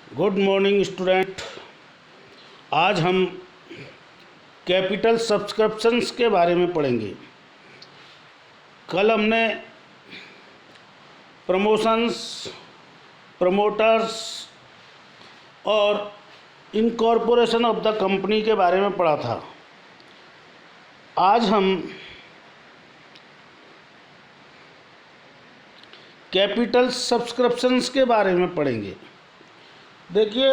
Good morning student. आज हम capital subscriptions के बारे में पढ़ेंगे। कल हमने प्रमोशंस, प्रमोटर्स और इनकॉर्पोरेशन ऑफ द कंपनी के बारे में पढ़ा था। आज हम कैपिटल सब्सक्रिप्शंस के बारे में पढ़ेंगे। देखिए,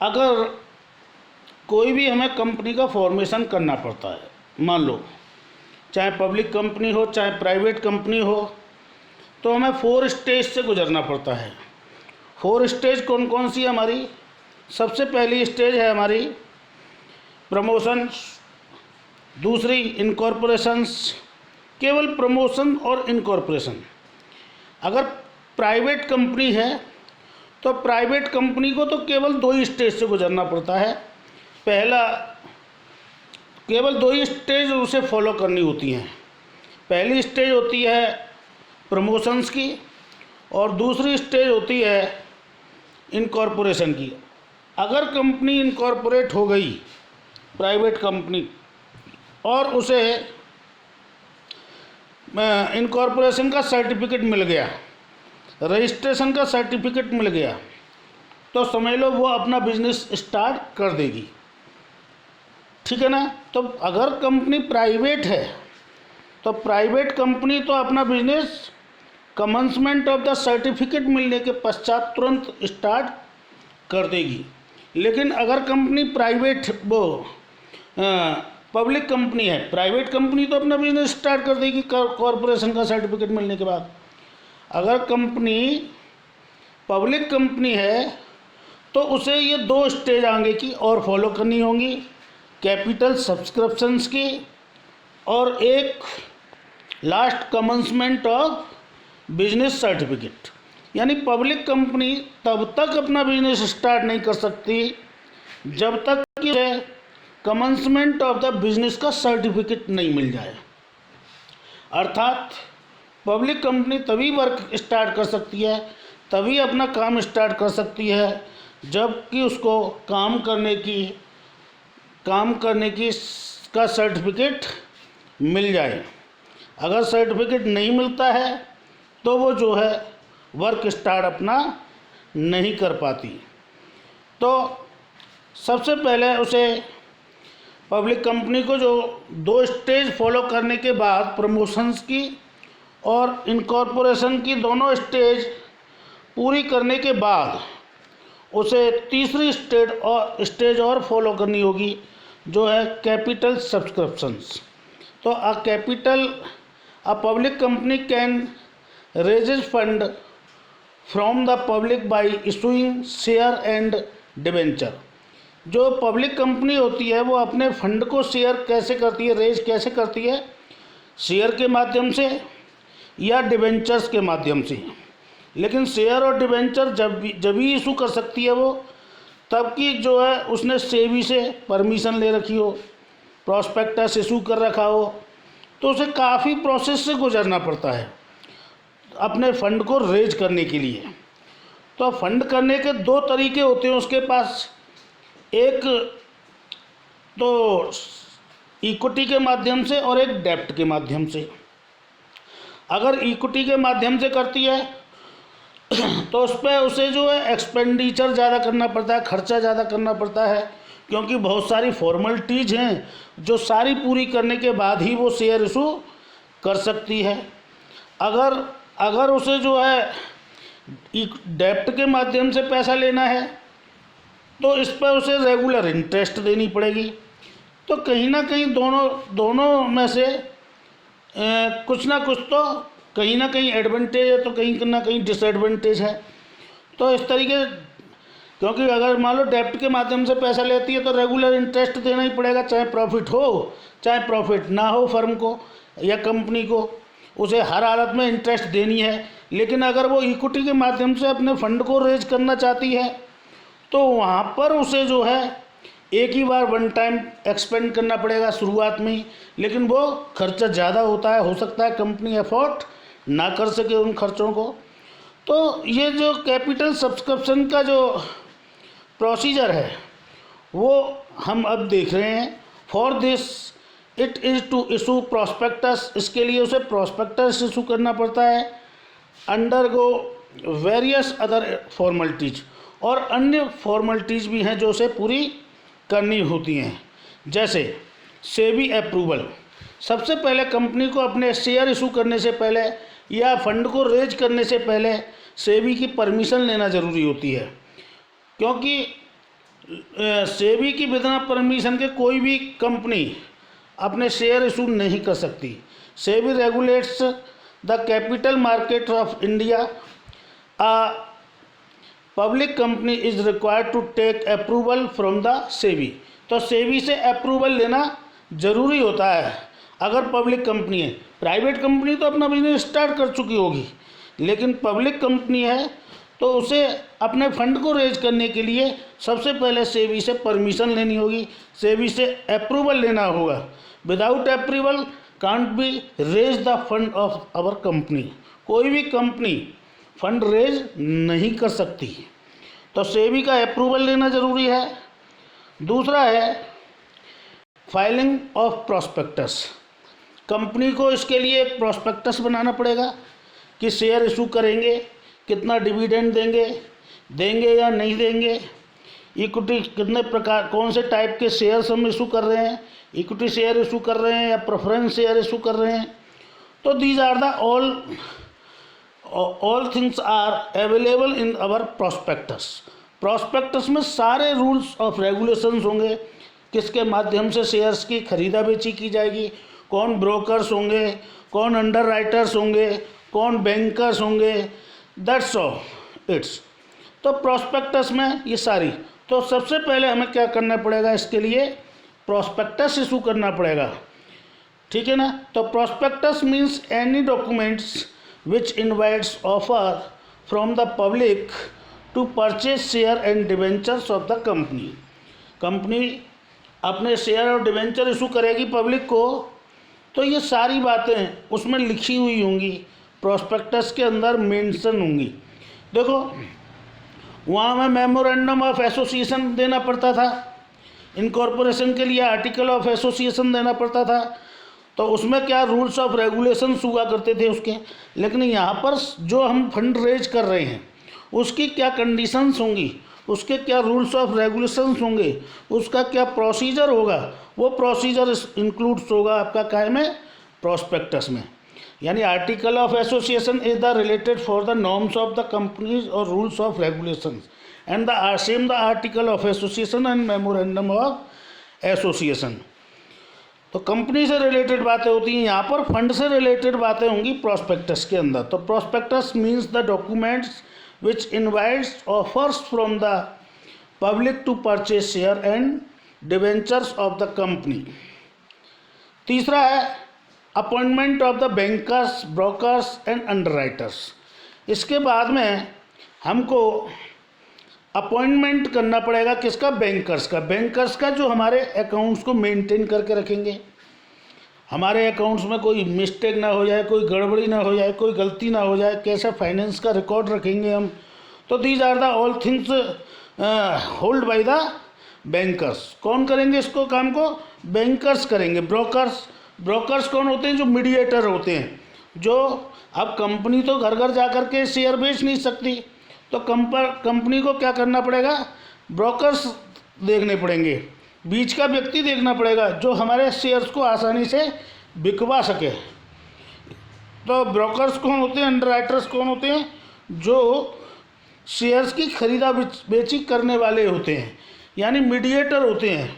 अगर कोई भी हमें कंपनी का फॉर्मेशन करना पड़ता है, मान लो चाहे पब्लिक कंपनी हो चाहे प्राइवेट कंपनी हो, तो हमें 4 स्टेज से गुजरना पड़ता है। 4 स्टेज कौन कौन सी है हमारी? सबसे पहली स्टेज है हमारी प्रमोशन, दूसरी इनकॉर्पोरेशंस, केवल प्रमोशन और इनकॉर्पोरेशन। अगर प्राइवेट कंपनी है तो प्राइवेट कंपनी को तो केवल 2 ही स्टेज से गुजरना पड़ता है। पहला, केवल 2 ही स्टेज उसे फॉलो करनी होती हैं। पहली स्टेज होती है प्रमोशंस की और दूसरी स्टेज होती है इनकॉर्पोरेशन की। अगर कंपनी इनकॉर्पोरेट हो गई, प्राइवेट कंपनी, और उसे इनकॉर्पोरेशन का सर्टिफिकेट मिल गया, रजिस्ट्रेशन का सर्टिफिकेट मिल गया, तो समझ लो वो अपना बिजनेस स्टार्ट कर देगी। ठीक है ना? तो अगर कंपनी प्राइवेट है तो प्राइवेट कंपनी तो अपना business commencement of the certificate मिलने के पश्चात तुरंत स्टार्ट कर देगी। लेकिन अगर कंपनी प्राइवेट पब्लिक कंपनी है, प्राइवेट कंपनी तो अपना बिजनेस स्टार्ट कर देगी कॉरपोरेशन का सर्टिफिकेट मिलने के बाद। अगर कंपनी पब्लिक कंपनी है तो उसे ये 2 स्टेज आगे की और फॉलो करनी होंगी, कैपिटल सब्सक्रिप्शंस की और एक last commencement of business certificate. यानी पब्लिक कंपनी तब तक अपना बिजनेस स्टार्ट नहीं कर सकती जब तक कि कमेंसमेंट ऑफ द बिजनेस का सर्टिफिकेट नहीं मिल जाए। अर्थात पब्लिक कंपनी तभी वर्क स्टार्ट कर सकती है, तभी अपना काम स्टार्ट कर सकती है जबकि उसको काम करने की का सर्टिफिकेट मिल जाए। अगर सर्टिफिकेट नहीं मिलता है तो वो जो है वर्क स्टार्ट अपना नहीं कर पाती। तो सबसे पहले उसे पब्लिक कंपनी को जो 2 स्टेज फॉलो करने के बाद प्रमोशंस की और इनकॉर्पोरेशन की दोनों स्टेज पूरी करने के बाद उसे तीसरी स्टेज और फॉलो करनी होगी, जो है कैपिटल सब्सक्रिप्शंस। तो अ public company can raises fund from the public bye issuing share and debenture. जो पब्लिक कंपनी होती है वो अपने फंड को शेयर कैसे करती है, रेज कैसे करती है? शेयर के माध्यम से या डिबेंचर्स के माध्यम से। लेकिन शेयर और डिबेंचर जब भी इशू कर सकती है वो तब कि जो है उसने सेबी से परमिशन ले रखी हो, प्रॉस्पेक्टस इशू कर रखा हो, तो उसे काफ़ी प्रोसेस से गुजरना पड़ता है अपने फंड को रेज करने के लिए। तो फंड करने के 2 तरीके होते हैं उसके पास। एक तो इक्विटी के माध्यम से और एक डेब्ट के माध्यम से। अगर इक्विटी के माध्यम से करती है तो उस पर उसे जो है एक्सपेंडिचर ज़्यादा करना पड़ता है, खर्चा ज़्यादा करना पड़ता है, क्योंकि बहुत सारी फॉर्मेलिटीज़ हैं जो सारी पूरी करने के बाद ही वो शेयर इशू कर सकती है। अगर उसे जो है डेब्ट के माध्यम से पैसा लेना है तो इस पर उसे रेगुलर इंटरेस्ट देनी पड़ेगी। तो कहीं ना कहीं दोनों में से कुछ ना कुछ तो कहीं ना कहीं एडवांटेज है तो कहीं ना कहीं डिसएडवांटेज है। तो इस तरीके, क्योंकि अगर मान लो डेब्ट के माध्यम से पैसा लेती है तो रेगुलर इंटरेस्ट देना ही पड़ेगा, चाहे प्रॉफिट हो चाहे प्रॉफिट ना हो फर्म को या कंपनी को, उसे हर हालत में इंटरेस्ट देनी है। लेकिन अगर वो इक्विटी के माध्यम से अपने फंड को रेज करना चाहती है तो वहाँ पर उसे जो है एक ही बार वन टाइम एक्सपेंड करना पड़ेगा शुरुआत में ही, लेकिन वो खर्चा ज़्यादा होता है, हो सकता है कंपनी अफोर्ड ना कर सके उन खर्चों को। तो ये जो कैपिटल सब्सक्रिप्शन का जो प्रोसीजर है वो हम अब देख रहे हैं। For this it is to issue prospectus, इसके लिए उसे प्रॉस्पेक्टस इशू करना पड़ता है। अंडरगो वेरियस अदर फॉर्मेलिटीज, और अन्य फॉर्मेलिटीज़ भी हैं जो उसे पूरी करनी होती हैं, जैसे सेबी अप्रूवल। सबसे पहले कंपनी को अपने शेयर इशू करने से पहले या फंड को रेज करने से पहले सेबी की परमिशन लेना ज़रूरी होती है, क्योंकि सेबी की बिना परमिशन के कोई भी कंपनी अपने शेयर इशू नहीं कर सकती। SEBI regulates the capital market of India. A public company is required to take approval from the SEBI. तो सेबी से अप्रूवल लेना ज़रूरी होता है अगर पब्लिक कंपनी है। प्राइवेट कंपनी तो अपना बिजनेस स्टार्ट कर चुकी होगी, लेकिन पब्लिक कंपनी है तो उसे अपने फंड को रेज करने के लिए सबसे पहले सेबी से परमिशन लेनी होगी, सेबी से अप्रूवल लेना होगा। Without approval can't be raise the fund of our company. कोई भी कंपनी फंड रेज नहीं कर सकती, तो सेबी का अप्रूवल लेना ज़रूरी है। दूसरा है फाइलिंग ऑफ प्रॉस्पेक्टस। कंपनी को इसके लिए एक प्रॉस्पेक्टस बनाना पड़ेगा कि शेयर इशू करेंगे, कितना डिविडेंड देंगे या नहीं देंगे, इक्विटी कितने प्रकार, कौन से टाइप के शेयर्स हम इशू कर रहे हैं, इक्विटी शेयर इशू कर रहे हैं या प्रेफरेंस शेयर इशू कर रहे हैं। तो these are the all things are available in our prospectus. Prospectus में सारे रूल्स ऑफ रेगुलेशंस होंगे, किसके माध्यम से शेयर्स की खरीदा बेची की जाएगी, कौन ब्रोकर्स होंगे, कौन अंडर राइटर्स होंगे, कौन बैंकर्स होंगे, दैट्स ऑल इट्स। तो प्रॉस्पेक्टस में ये सारी, तो सबसे पहले हमें क्या करना पड़ेगा, इसके लिए प्रॉस्पेक्टस इशू करना पड़ेगा, ठीक है ना। तो prospectus means any documents which invites offer from the public to purchase share and debentures of the company. Company अपने शेयर और डिवेंचर इशू करेगी पब्लिक को, तो ये सारी बातें उसमें लिखी हुई होंगी, प्रॉस्पेक्टस के अंदर मेंशन होंगी। देखो वहाँ में मेमोरेंडम ऑफ एसोसिएशन देना पड़ता था, इनकॉर्पोरेशन के लिए आर्टिकल ऑफ एसोसिएशन देना पड़ता था, तो उसमें क्या रूल्स ऑफ रेगुलेशंस हुआ करते थे उसके। लेकिन यहाँ पर जो हम फंड रेज कर रहे हैं उसकी क्या कंडीशंस होंगी, उसके क्या रूल्स ऑफ रेगुलेशंस होंगे, उसका क्या प्रोसीजर होगा, वो प्रोसीजर इंक्लूड्स होगा आपका काय में, प्रॉस्पेक्टस में। यानी article of association is the related for the norms of the companies और rules of regulations and the same the article of association and memorandum of association. तो कंपनी से रिलेटेड बातें होती हैं, यहाँ पर फंड से रिलेटेड बातें होंगी प्रॉस्पेक्टस के अंदर। तो prospectus means the documents which invites offers from the public to purchase share and debentures of the company. तीसरा है appointment of the bankers, brokers and underwriters. इसके बाद में हमको अपॉइंटमेंट करना पड़ेगा किसका, बैंकर्स का। बैंकर्स का जो हमारे अकाउंट्स को मेंटेन करके रखेंगे, हमारे अकाउंट्स में कोई मिस्टेक ना हो जाए, कोई गड़बड़ी ना हो जाए, कोई गलती ना हो जाए, कैसे फाइनेंस का रिकॉर्ड रखेंगे हम। तो these are the all things hold by the bankers. कौन करेंगे इसको काम को, बैंकर्स करेंगे। ब्रोकर्स कौन होते हैं, जो मीडिएटर होते हैं, जो अब कंपनी तो घर घर जा कर के शेयर बेच नहीं सकती, तो कंपनी को क्या करना पड़ेगा, ब्रोकर्स देखने पड़ेंगे, बीच का व्यक्ति देखना पड़ेगा जो हमारे शेयर्स को आसानी से बिकवा सके। तो ब्रोकर्स कौन होते हैं, अंडरराइटर्स कौन होते हैं, जो शेयर्स की खरीदा बेची करने वाले होते हैं, यानी मीडिएटर होते हैं,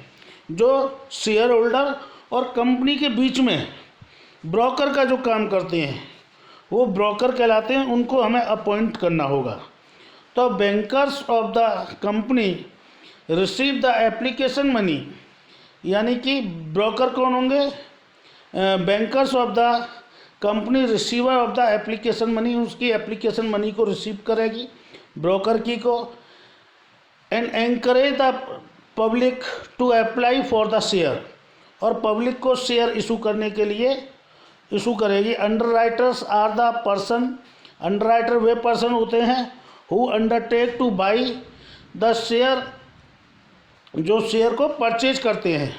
जो शेयर होल्डर और कंपनी के बीच में ब्रोकर का जो काम करते हैं वो ब्रोकर कहलाते हैं, उनको हमें अपॉइंट करना होगा। तो bankers of the company receive the application money, यानी कि ब्रोकर कौन होंगे, bankers of the company receiver of the application money, उसकी एप्लीकेशन मनी को रिसीव करेगी ब्रोकर की को। And encourage the public to apply for the share, और पब्लिक को शेयर इशू करने के लिए इशू करेगी। Underwriters are the person underwriter वे पर्सन होते हैं who undertake to buy the share, जो शेयर को परचेज करते हैं।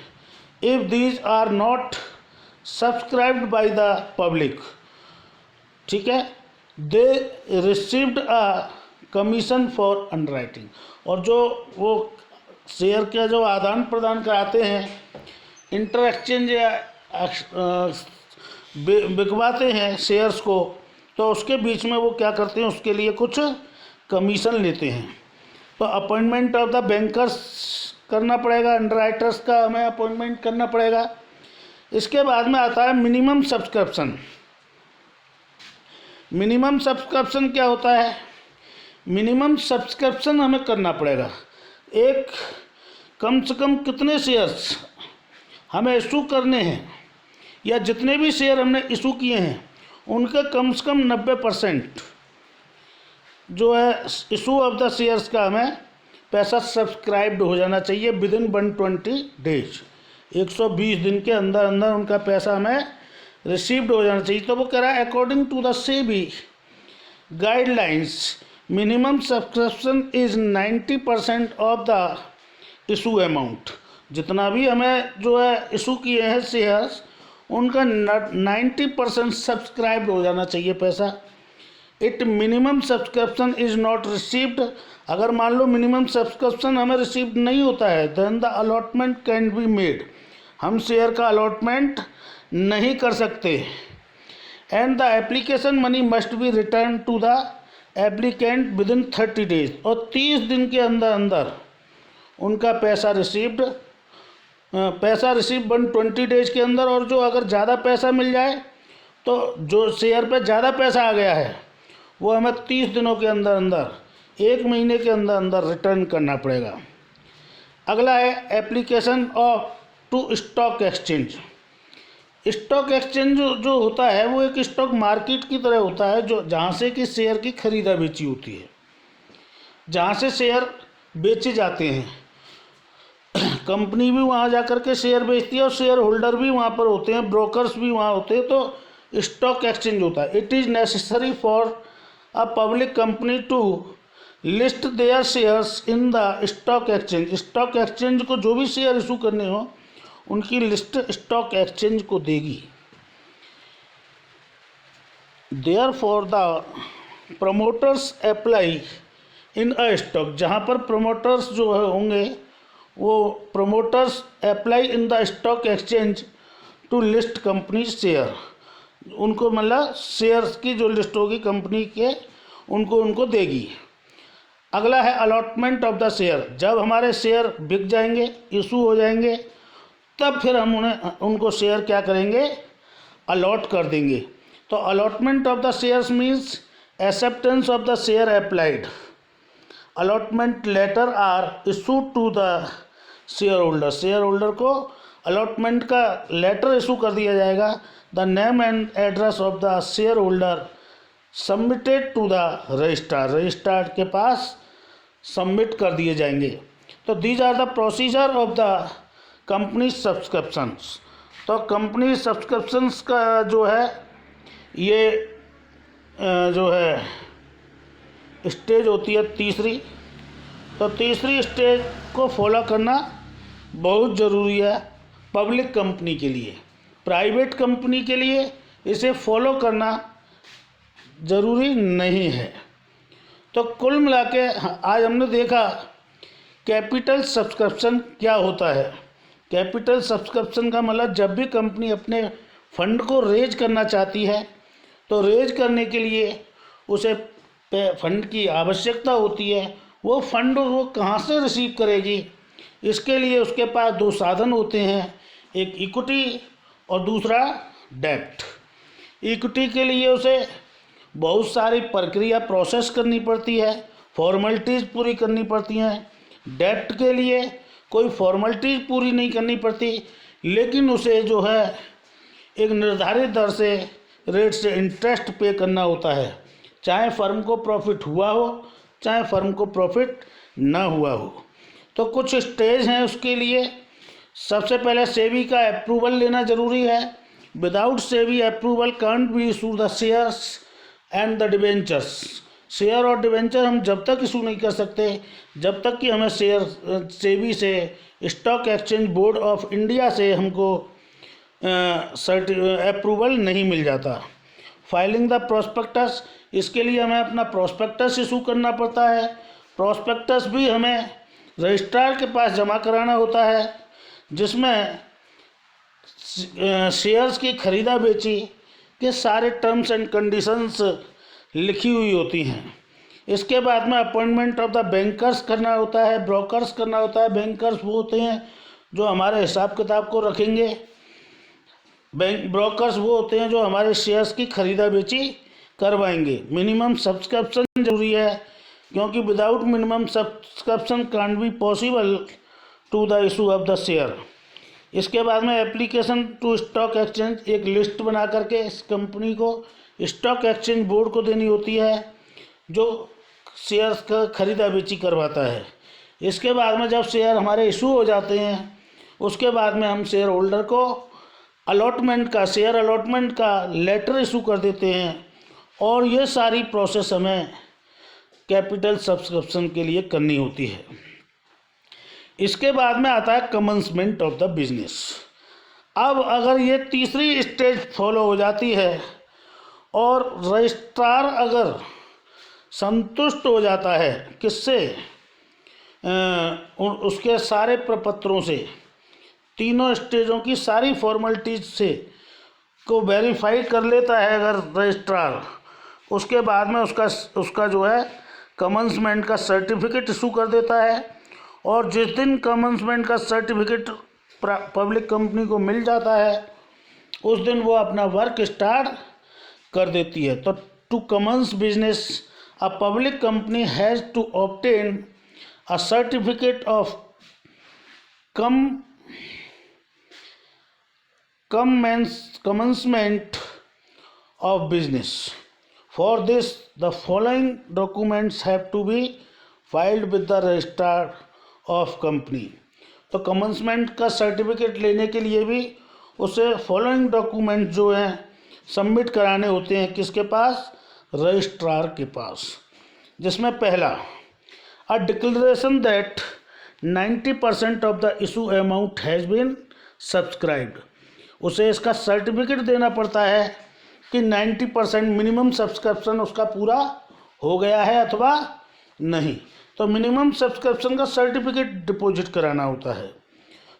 If these are not subscribed by the public, ठीक है, they received a commission for underwriting. और जो वो शेयर का जो आदान प्रदान कराते हैं, इंटर एक्सचेंज या बिकवाते हैं शेयर्स को, तो उसके बीच में वो क्या करते हैं, उसके लिए कुछ कमीशन लेते हैं। तो अपॉइंटमेंट ऑफ द बैंकर्स करना पड़ेगा, अंडरराइटर्स का हमें अपॉइंटमेंट करना पड़ेगा। इसके बाद में आता है मिनिमम सब्सक्रिप्शन। मिनिमम सब्सक्रिप्शन क्या होता है? मिनिमम सब्सक्रिप्शन हमें करना पड़ेगा। एक कम से कम कितने शेयर्स हमें इशू करने हैं, या जितने भी शेयर हमने इशू किए हैं उनके कम से कम 90% जो है इशू ऑफ द शेयर्स का हमें पैसा सब्सक्राइब्ड हो जाना चाहिए विद इन 120 डेज। 120 दिन के अंदर अंदर उनका पैसा हमें रिसीव्ड हो जाना चाहिए। तो वो कह रहा है according to the SEBI guidelines minimum subscription is 90% of the issue amount. जितना भी हमें जो है इशू किए हैं शेयर्स, उनका 90% सब्सक्राइब्ड हो जाना चाहिए पैसा। It minimum subscription is not received, अगर मान लो मिनिमम सब्सक्रिप्शन हमें रिसीव्ड नहीं होता है, then the allotment can be made, हम शेयर का अलॉटमेंट नहीं कर सकते। And the application money must be return to the applicant within 30 days, और 30 दिन के अंदर अंदर उनका पैसा रिसीव 120 डेज के अंदर। और जो अगर ज़्यादा पैसा मिल जाए, तो जो शेयर पे ज़्यादा पैसा आ गया है वो हमें 30 दिनों के अंदर अंदर, 1 महीने के अंदर अंदर रिटर्न करना पड़ेगा। अगला है application of to stock exchange. Stock exchange जो होता है वो एक स्टॉक मार्केट की तरह होता है, जो जहाँ से कि शेयर की खरीदा बेची होती है, जहाँ से शेयर बेचे जाते हैं। कंपनी भी वहाँ जा कर के शेयर बेचती है और शेयर होल्डर भी वहाँ पर होते हैं, ब्रोकर्स भी वहाँ होते हैं, तो स्टॉक एक्सचेंज होता है। It is necessary for a public company to list their shares in the stock exchange. Stock exchange को जो भी शेयर इशू करने हो उनकी लिस्ट स्टॉक एक्सचेंज को देगी। Therefore the promoters apply in a stock, जहाँ पर प्रमोटर्स जो है होंगे वो promoters apply in the stock exchange to list company share, उनको मतलब शेयर्स की जो लिस्ट होगी कंपनी के उनको देगी। अगला है अलॉटमेंट ऑफ द शेयर। जब हमारे शेयर बिक जाएंगे, इशू हो जाएंगे, तब फिर हम उनको शेयर क्या करेंगे, अलॉट कर देंगे। तो allotment of the shares means acceptance of the share applied. Allotment letter are issued to the share holder. Share holder को अलॉटमेंट का लेटर इशू कर दिया जाएगा। The name and address of the share holder submitted to the registrar, registrar के पास submit कर दिए जाएंगे। तो these are the procedure of the company subscriptions. तो कंपनी सब्सक्रिप्शंस का जो है ये जो है स्टेज होती है तीसरी। तो तीसरी स्टेज को फॉलो करना बहुत ज़रूरी है पब्लिक कंपनी के लिए। प्राइवेट कंपनी के लिए इसे फॉलो करना ज़रूरी नहीं है। तो कुल मिला के आज हमने देखा कैपिटल सब्सक्रिप्शन क्या होता है। कैपिटल सब्सक्रिप्शन का मतलब जब भी कंपनी अपने फंड को रेज करना चाहती है, तो रेज करने के लिए उसे फंड की आवश्यकता होती है। वो फंड वो कहाँ से रिसीव करेगी, इसके लिए उसके पास 2 साधन होते हैं, एक इक्विटी और दूसरा डेब्ट। इक्विटी के लिए उसे बहुत सारी प्रक्रिया प्रोसेस करनी पड़ती है, फॉर्मेलिटीज़ पूरी करनी पड़ती हैं। डेब्ट के लिए कोई फॉर्मेलिटीज़ पूरी नहीं करनी पड़ती, लेकिन उसे जो है एक निर्धारित दर से रेट से इंटरेस्ट पे करना होता है, चाहे फर्म को प्रॉफिट हुआ हो चाहे फर्म को प्रॉफिट ना हुआ हो। तो कुछ स्टेज हैं उसके लिए। सबसे पहले सेबी का अप्रूवल लेना ज़रूरी है। Without SEBI approval can't B issue the shares and the debentures. Share और डिवेंचर हम जब तक इशू नहीं कर सकते जब तक कि हमें शेयर सेबी से, stock exchange board of India से हमको अप्रूवल नहीं मिल जाता। फाइलिंग द प्रोस्पेक्टस, इसके लिए हमें अपना प्रोस्पेक्टस इशू करना पड़ता है। प्रोस्पेक्टस भी हमें रजिस्ट्रार के पास जमा कराना होता है, जिसमें शेयर्स की खरीदा बेची के सारे टर्म्स एंड कंडीशंस लिखी हुई होती हैं। इसके बाद में अपॉइंटमेंट ऑफ द बैंकर्स करना होता है, ब्रोकर्स करना होता है। बैंकर्स वो होते हैं जो हमारे हिसाब किताब को रखेंगे, ब्रोकर्स वो होते हैं जो हमारे शेयर्स की खरीदा बेची करवाएंगे। मिनिमम सब्सक्रिप्शन जरूरी है, क्योंकि without minimum subscription can't be possible to the issue of the share. इसके बाद में एप्लीकेशन टू स्टॉक एक्सचेंज, एक लिस्ट बना करके इस कंपनी को स्टॉक एक्सचेंज बोर्ड को देनी होती है, जो शेयर्स का खरीदा बेची करवाता है। इसके बाद में जब शेयर हमारे इशू हो जाते हैं, उसके बाद में हम शेयर होल्डर को अलॉटमेंट का, शेयर अलॉटमेंट का लेटर इशू कर देते हैं। और ये सारी प्रोसेस हमें कैपिटल सब्सक्रिप्शन के लिए करनी होती है। इसके बाद में आता है कमेंसमेंट ऑफ द बिजनेस। अब अगर ये तीसरी स्टेज फॉलो हो जाती है और रजिस्ट्रार अगर संतुष्ट हो जाता है किससे, उसके सारे प्रपत्रों से, तीनों स्टेजों की सारी फॉर्मेलिटीज से को वेरीफाई कर लेता है अगर रजिस्ट्रार, उसके बाद में उसका जो है कमेंसमेंट का सर्टिफिकेट इशू कर देता है। और जिस दिन कमेंसमेंट का सर्टिफिकेट पब्लिक कंपनी को मिल जाता है, उस दिन वो अपना वर्क स्टार्ट कर देती है। तो to commence business a public company has to obtain a certificate of commencement of business. For this, the following documents have to be filed with the registrar of company. तो commencement का certificate लेने के लिए भी उसे following document जो हैं submit कराने होते हैं, किसके पास, रजिस्ट्रार के पास। जिसमें पहला, a declaration that 90% of the issue amount has been subscribed. उसे इसका सर्टिफिकेट देना पड़ता है कि 90% मिनिमम सब्सक्रिप्शन उसका पूरा हो गया है अथवा नहीं। तो मिनिमम सब्सक्रिप्शन का सर्टिफिकेट डिपॉजिट कराना होता है।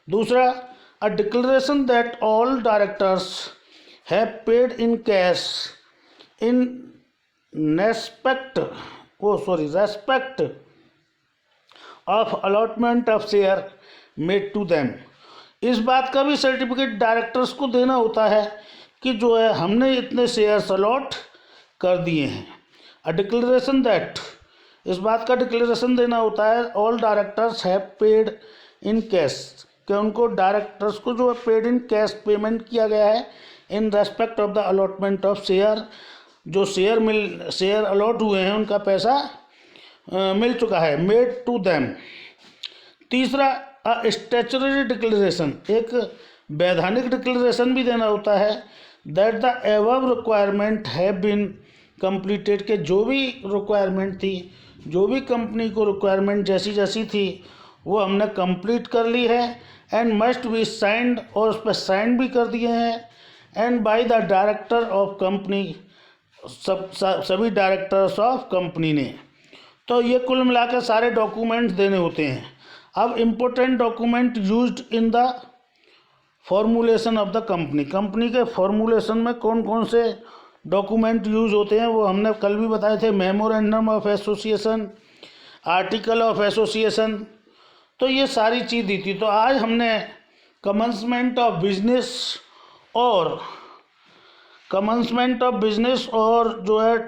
दूसरा, a declaration that all directors have paid in cash in respect of allotment of share made to them. इस बात का भी सर्टिफिकेट डायरेक्टर्स को देना होता है कि जो है हमने इतने शेयर्स अलॉट कर दिए हैं। अ डिक्लेरेशन दैट, इस बात का डिक्लेरेशन देना होता है all directors have paid in cash, कि उनको डायरेक्टर्स को जो है पेड इन कैश पेमेंट किया गया है in respect of the allotment of share. जो शेयर अलॉट हुए हैं उनका पैसा मिल चुका है, मेड टू देम। तीसरा, स्टैच्यूटरी डिक्लेरेशन, एक वैधानिक डिक्लेरेशन भी देना होता है that the above requirement have been completed, के जो भी रिक्वायरमेंट थी, जो भी कंपनी को रिक्वायरमेंट जैसी जैसी थी वो हमने कंप्लीट कर ली है। एंड मस्ट बी साइंड, और उस पर साइन भी कर दिए हैं। And by the director of company, सभी डायरेक्टर्स ऑफ कंपनी ने। तो ये कुल मिलाकर सारे डॉक्यूमेंट्स देने होते हैं। अब important document used in the formulation of the company, company के फॉर्मूलेशन में कौन कौन से डॉक्यूमेंट यूज होते हैं वो हमने कल भी बताए थे। Memorandum of association, article of association, तो ये सारी चीज़ दी थी। तो आज हमने कमेंसमेंट ऑफ बिजनेस और जो है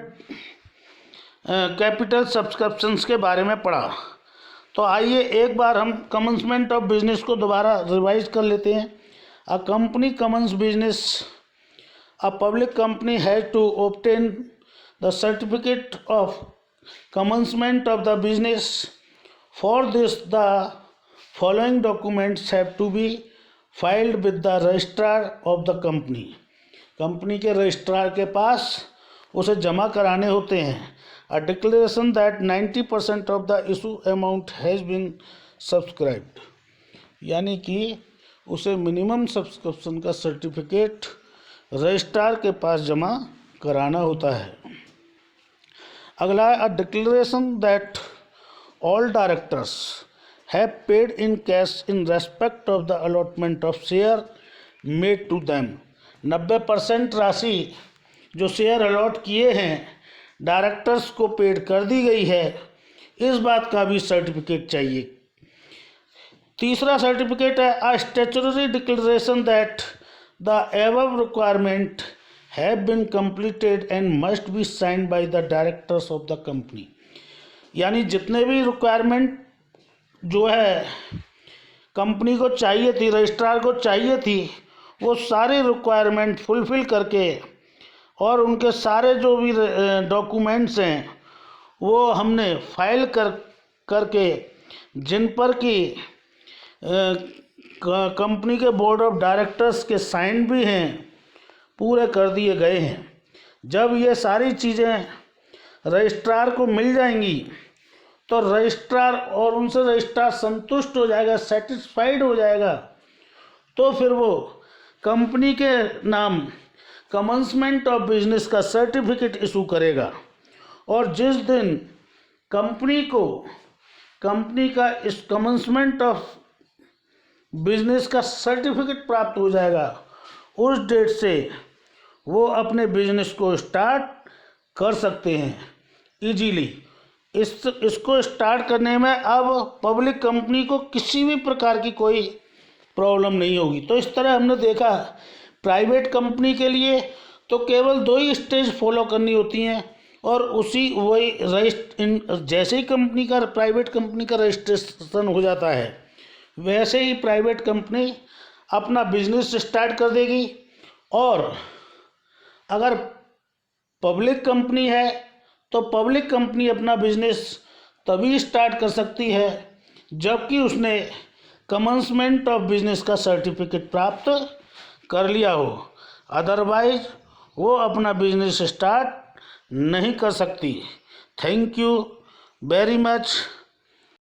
कैपिटल सब्सक्रिप्शंस के बारे में पढ़ा। तो आइए एक बार हम कमेंसमेंट ऑफ बिजनेस को दोबारा रिवाइज कर लेते हैं। A company commence business, a public company has to obtain the certificate of commencement of the business. For this the following documents have to be filed with the registrar of the company. Company के registrar के पास उसे जमा कराने होते हैं। A declaration that 90% of the issue amount has been subscribed, यानी कि उसे मिनिमम सब्सक्रिप्शन का सर्टिफिकेट रजिस्ट्रार के पास जमा कराना होता है। अगला है a declaration that all directors have paid in cash in respect of the allotment of share made to them. 90% राशि जो शेयर अलॉट किए हैं डायरेक्टर्स को पेड कर दी गई है, इस बात का भी सर्टिफिकेट चाहिए। तीसरा सर्टिफिकेट है a statutory declaration that the above requirement have been completed and must be signed by the directors of the company, यानी जितने भी रिक्वायरमेंट जो है कंपनी को चाहिए थी, रजिस्ट्रार को चाहिए थी, वो सारे रिक्वायरमेंट फुलफ़िल करके और उनके सारे जो भी डॉक्यूमेंट्स हैं वो हमने फाइल करके जिन पर कि कंपनी के बोर्ड ऑफ डायरेक्टर्स के साइन भी हैं, पूरे कर दिए गए हैं। जब ये सारी चीज़ें रजिस्ट्रार को मिल जाएंगी तो रजिस्ट्रार और उनसे रजिस्ट्रार संतुष्ट हो जाएगा, सेटिस्फाइड हो जाएगा, तो फिर वो कंपनी के नाम कमेंसमेंट ऑफ बिजनेस का सर्टिफिकेट इशू करेगा। और जिस दिन कंपनी का इस कमेंसमेंट ऑफ बिजनेस का सर्टिफिकेट प्राप्त हो जाएगा, उस डेट से वो अपने बिजनेस को स्टार्ट कर सकते हैं इजीली। इसको स्टार्ट करने में अब पब्लिक कंपनी को किसी भी प्रकार की कोई प्रॉब्लम नहीं होगी। तो इस तरह हमने देखा प्राइवेट कंपनी के लिए तो केवल 2 ही स्टेज फॉलो करनी होती हैं और जैसे ही प्राइवेट कंपनी का रजिस्ट्रेशन हो जाता है वैसे ही प्राइवेट कंपनी अपना बिजनेस स्टार्ट कर देगी। और अगर पब्लिक कंपनी है तो पब्लिक कंपनी अपना बिजनेस तभी स्टार्ट कर सकती है जबकि उसने कमेंसमेंट ऑफ बिजनेस का सर्टिफिकेट प्राप्त कर लिया हो, अदरवाइज वो अपना बिजनेस स्टार्ट नहीं कर सकती। Thank you very much.